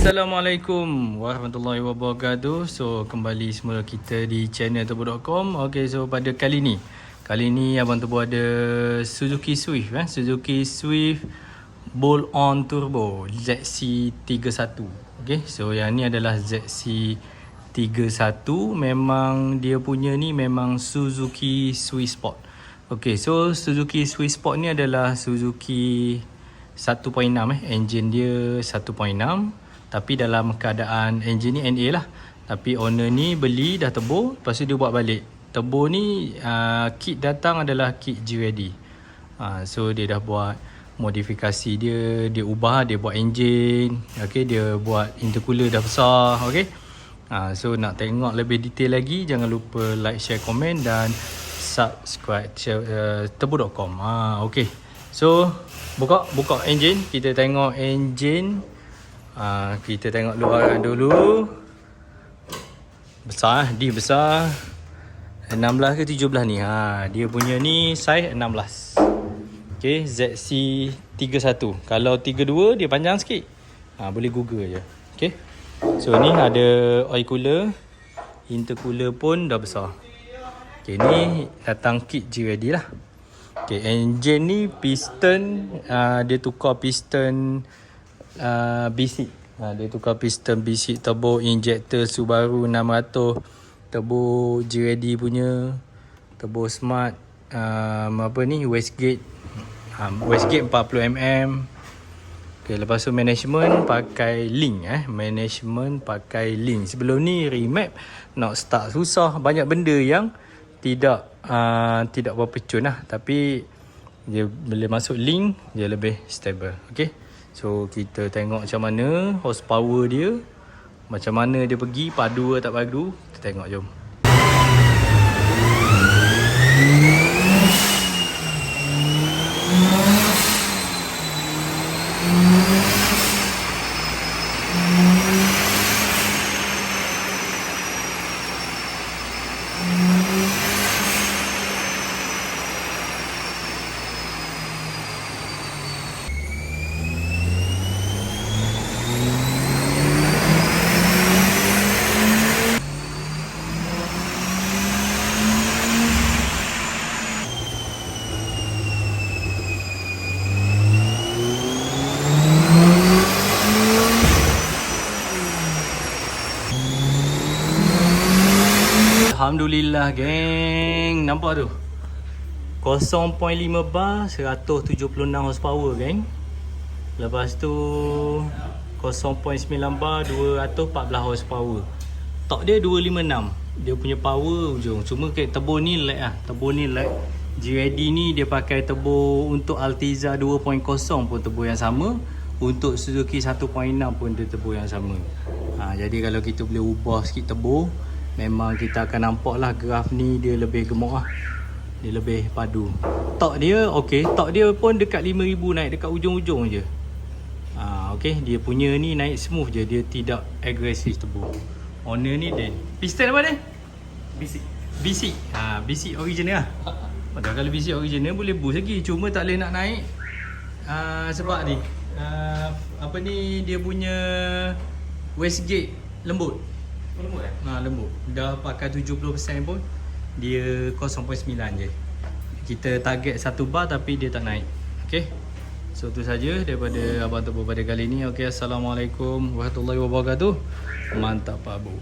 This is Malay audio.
Assalamualaikum warahmatullahi wabarakatuh. So kembali semula kita di channel turbo.com. Okay, so pada kali ni Abang Turbo ada Suzuki Swift Suzuki Swift Bolt-on Turbo ZC31. Okay, so yang ni adalah ZC31. Memang dia punya ni memang Suzuki Swift Sport. Okay, so Suzuki Swift Sport ni adalah Suzuki 1.6 engine dia 1.6, tapi dalam keadaan engine ni NA lah. Tapi owner ni beli dah tebur, lepas tu dia buat balik. Tebur ni kit datang adalah kit G-ready. So dia dah buat modifikasi dia, dia ubah, dia buat engine, okay, dia buat intercooler dah besar, okay. So nak tengok lebih detail lagi, jangan lupa like, share, komen dan subscribe turbo.com. Okay, so buka engine, kita tengok engine. Kita tengok luaran dulu. Besar, dia besar 16 ke 17 ni. Dia punya ni saiz 16. Okay, ZC31. Kalau 32 dia panjang sikit. Boleh google je. Okay, so ni ada oil cooler, intercooler pun dah besar. Okay, ni datang kit G-ready lah. Okay, engine ni piston, dia tukar piston B-seat. Dia tukar piston B-seat, turbo injector Subaru 600, turbo G-ready punya, turbo smart, Westgate, Westgate 40mm. Okay, lepas tu management pakai link, management pakai link. Sebelum ni remap nak start susah, banyak benda yang tidak berpecun lah, tapi dia boleh masuk link, dia lebih stable. Okay, so kita tengok macam mana horsepower dia, macam mana dia pergi, padu atau tak padu, kita tengok, jom. Alhamdulillah geng, nampak tu 0.5 bar 176 horsepower geng. Lepas tu 0.9 bar 214 horsepower. Torque dia 256. Dia punya power hujung. Cuma kat turbo ni lag lah. Turbo ni lag. G-ready ni dia pakai turbo untuk Altiza 2.0 pun turbo yang sama. Untuk Suzuki 1.6 pun dia turbo yang sama. Jadi kalau kita boleh ubah sikit turbo, memang kita akan nampak lah graf ni dia lebih gemuk lah. Dia lebih padu. Torque dia ok. Torque dia pun dekat 5000, naik dekat ujung-ujung je. Ok, dia punya ni naik smooth je. Dia tidak agresif turbo. Owner ni Dan. Piston apa ni? BC. BC original lah. Padahal kalau BC original boleh boost lagi. Cuma tak boleh nak naik. Sebab ni dia punya Westgate lembut. Lembut. Dah pakai 70% pun dia 0.9 je. Kita target 1 bar tapi dia tak naik. Okay, so tu saja daripada Abang Turbo pada kali ni. Okay, Assalamualaikum warahmatullahi wabarakatuh. Mantap Pak Bu.